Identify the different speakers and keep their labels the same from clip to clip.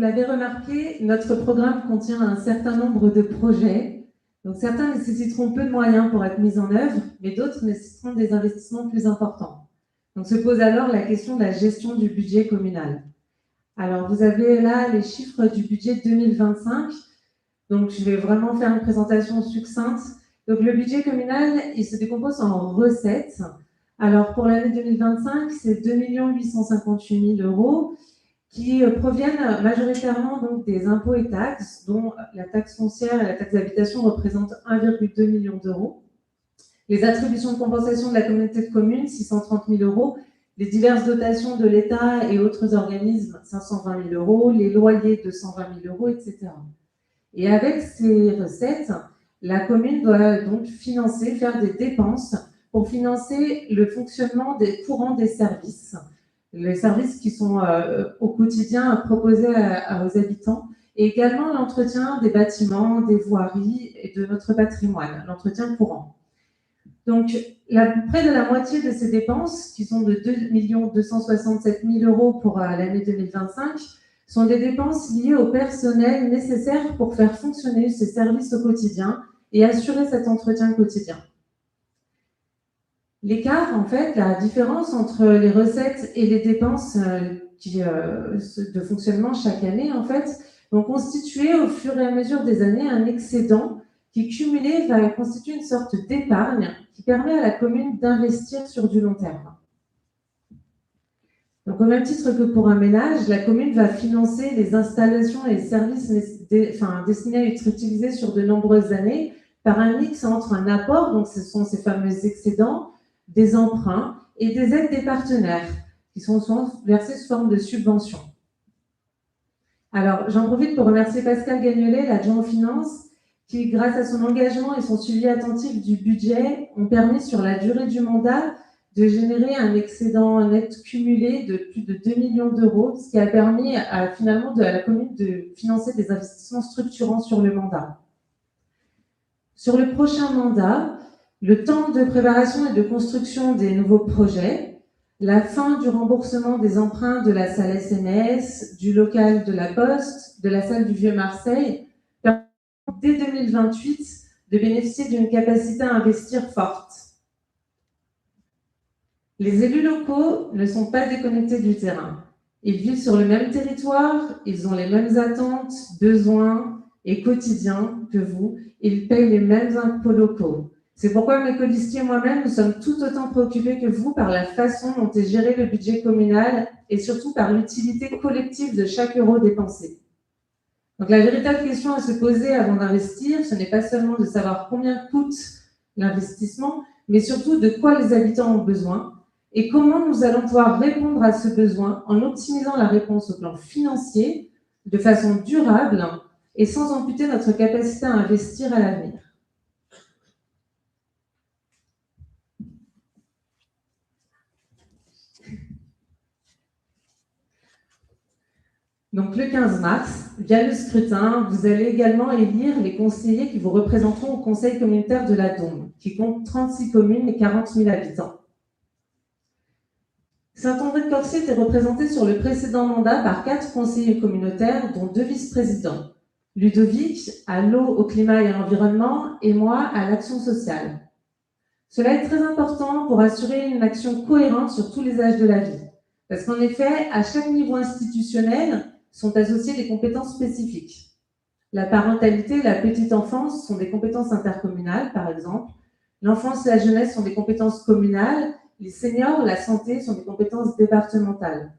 Speaker 1: l'avez remarqué, notre programme contient un certain nombre de projets. Donc, certains nécessiteront peu de moyens pour être mis en œuvre, mais d'autres nécessiteront des investissements plus importants. Donc, se pose alors la question de la gestion du budget communal. Alors, vous avez là les chiffres du budget 2025. Donc, je vais vraiment faire une présentation succincte. Donc, le budget communal, il se décompose en recettes. Alors, pour l'année 2025, c'est 2 858 000 euros qui proviennent majoritairement donc, des impôts et taxes, dont la taxe foncière et la taxe d'habitation représentent 1,2 million d'euros. Les attributions de compensation de la communauté de communes, 630 000 euros. Les diverses dotations de l'État et autres organismes, 520 000 euros. Les loyers, 220 000 euros, etc. Et avec ces recettes, la commune doit donc faire des dépenses pour financer le fonctionnement des courants des services. Les services qui sont au quotidien proposés aux habitants, et également l'entretien des bâtiments, des voiries et de notre patrimoine, l'entretien courant. Donc, près de la moitié de ces dépenses, qui sont de 2 267 000 euros pour l'année 2025, sont des dépenses liées au personnel nécessaire pour faire fonctionner ces services au quotidien et assurer cet entretien quotidien. L'écart, en fait, la différence entre les recettes et les dépenses de fonctionnement chaque année, en fait, vont constituer au fur et à mesure des années un excédent qui, cumulé, va constituer une sorte d'épargne qui permet à la commune d'investir sur du long terme. Donc, au même titre que pour un ménage, la commune va financer les installations et les services destinés à être utilisés sur de nombreuses années par un mix entre un apport, donc ce sont ces fameux excédents, des emprunts et des aides des partenaires qui sont souvent versés sous forme de subventions. Alors, j'en profite pour remercier Pascal Gagnolet, l'adjoint aux finances, qui, grâce à son engagement et son suivi attentif du budget, ont permis sur la durée du mandat de générer un excédent net cumulé de plus de 2 millions d'euros, ce qui a permis finalement à la commune de financer des investissements structurants sur le mandat. Sur le prochain mandat, le temps de préparation et de construction des nouveaux projets, la fin du remboursement des emprunts de la salle SMS, du local de la Poste, de la salle du Vieux-Marseille, permettent dès 2028 de bénéficier d'une capacité à investir forte. Les élus locaux ne sont pas déconnectés du terrain. Ils vivent sur le même territoire, ils ont les mêmes attentes, besoins et quotidiens que vous, ils payent les mêmes impôts locaux. C'est pourquoi mes colistiers et moi-même, nous sommes tout autant préoccupés que vous par la façon dont est géré le budget communal et surtout par l'utilité collective de chaque euro dépensé. Donc la véritable question à se poser avant d'investir, ce n'est pas seulement de savoir combien coûte l'investissement, mais surtout de quoi les habitants ont besoin et comment nous allons pouvoir répondre à ce besoin en optimisant la réponse au plan financier de façon durable et sans amputer notre capacité à investir à l'avenir. Donc le 15 mars, via le scrutin, vous allez également élire les conseillers qui vous représenteront au conseil communautaire de la Dombes, qui compte 36 communes et 40 000 habitants. Saint-André-de-Corcy était représenté sur le précédent mandat par 4 conseillers communautaires, dont 2 vice-présidents. Ludovic, à l'eau, au climat et à l'environnement, et moi, à l'action sociale. Cela est très important pour assurer une action cohérente sur tous les âges de la vie. Parce qu'en effet, à chaque niveau institutionnel, sont associées des compétences spécifiques. La parentalité et la petite enfance sont des compétences intercommunales, par exemple. L'enfance et la jeunesse sont des compétences communales. Les seniors, la santé sont des compétences départementales.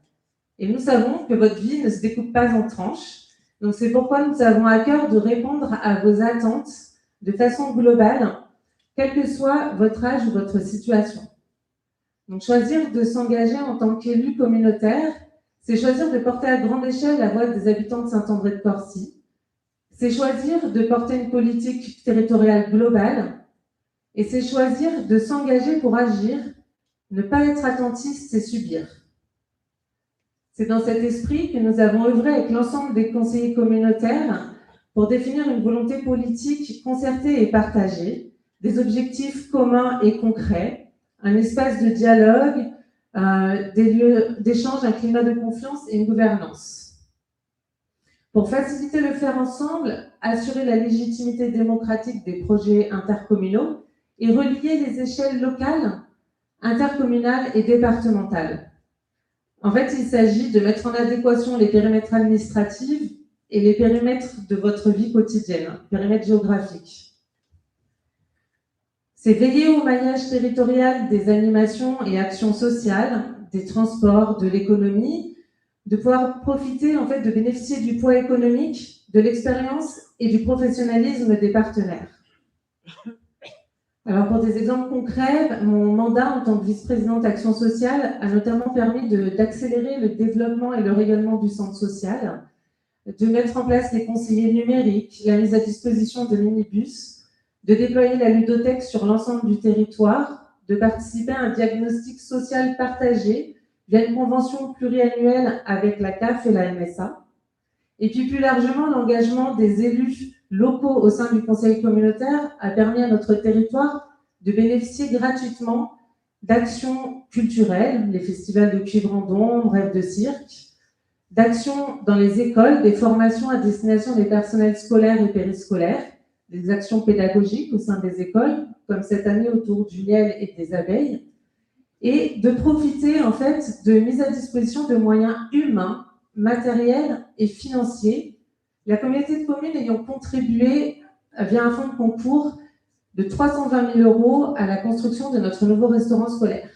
Speaker 1: Et nous savons que votre vie ne se découpe pas en tranches. Donc c'est pourquoi nous avons à cœur de répondre à vos attentes de façon globale, quel que soit votre âge ou votre situation. Donc choisir de s'engager en tant qu'élu communautaire, c'est choisir de porter à grande échelle la voix des habitants de Saint-André-de-Corcy. C'est choisir de porter une politique territoriale globale. Et c'est choisir de s'engager pour agir, ne pas être attentiste et subir. C'est dans cet esprit que nous avons œuvré avec l'ensemble des conseillers communautaires pour définir une volonté politique concertée et partagée, des objectifs communs et concrets, un espace de dialogue, des lieux d'échange, un climat de confiance et une gouvernance. pour faciliter le faire ensemble, assurer la légitimité démocratique des projets intercommunaux et relier les échelles locales, intercommunales et départementales. En fait, il s'agit de mettre en adéquation les périmètres administratifs et les périmètres de votre vie quotidienne, périmètres géographiques. C'est veiller au maillage territorial des animations et actions sociales, des transports, de l'économie, de pouvoir profiter, en fait, de bénéficier du poids économique, de l'expérience et du professionnalisme des partenaires. Alors, pour des exemples concrets, mon mandat en tant que vice-présidente Action sociale a notamment permis d'accélérer le développement et le rayonnement du centre social, de mettre en place les conseillers numériques, la mise à disposition de minibus, de déployer la ludothèque sur l'ensemble du territoire, de participer à un diagnostic social partagé via une convention pluriannuelle avec la CAF et la MSA. Et puis plus largement, l'engagement des élus locaux au sein du conseil communautaire a permis à notre territoire de bénéficier gratuitement d'actions culturelles, les festivals de Cuivre-en-Dôme, Rêve de cirque, d'actions dans les écoles, des formations à destination des personnels scolaires et périscolaires, des actions pédagogiques au sein des écoles, comme cette année autour du miel et des abeilles, et de profiter en fait de mise à disposition de moyens humains, matériels et financiers, la communauté de communes ayant contribué via un fonds de concours de 320 000 € à la construction de notre nouveau restaurant scolaire.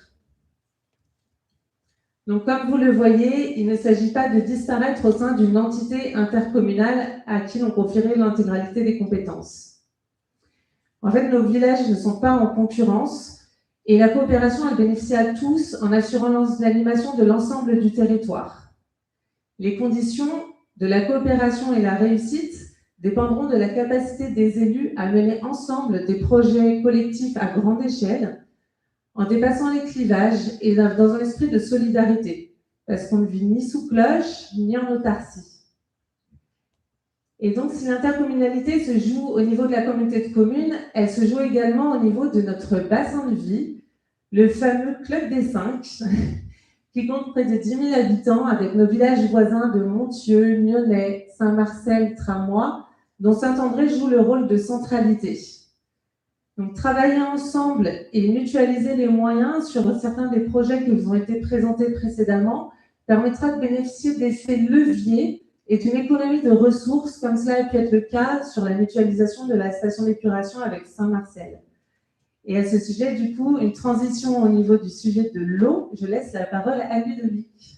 Speaker 1: Donc, comme vous le voyez, il ne s'agit pas de disparaître au sein d'une entité intercommunale à qui l'on confierait l'intégralité des compétences. En fait, nos villages ne sont pas en concurrence et la coopération, elle bénéficie à tous en assurant l'animation de l'ensemble du territoire. Les conditions de la coopération et la réussite dépendront de la capacité des élus à mener ensemble des projets collectifs à grande échelle, en dépassant les clivages et dans un esprit de solidarité, parce qu'on ne vit ni sous cloche, ni en autarcie. Et donc, si l'intercommunalité se joue au niveau de la communauté de communes, elle se joue également au niveau de notre bassin de vie, le fameux Club des 5, qui compte près de 10 000 habitants, avec nos villages voisins de Montieu, Nyonnais, Saint-Marcel, Tramois, dont Saint-André joue le rôle de centralité. Donc, travailler ensemble et mutualiser les moyens sur certains des projets qui vous ont été présentés précédemment permettra de bénéficier d'effets leviers et d'une économie de ressources, comme cela a pu être le cas sur la mutualisation de la station d'épuration avec Saint-Marcel. Et à ce sujet, du coup, une transition au niveau du sujet de l'eau, je laisse la parole à Ludovic.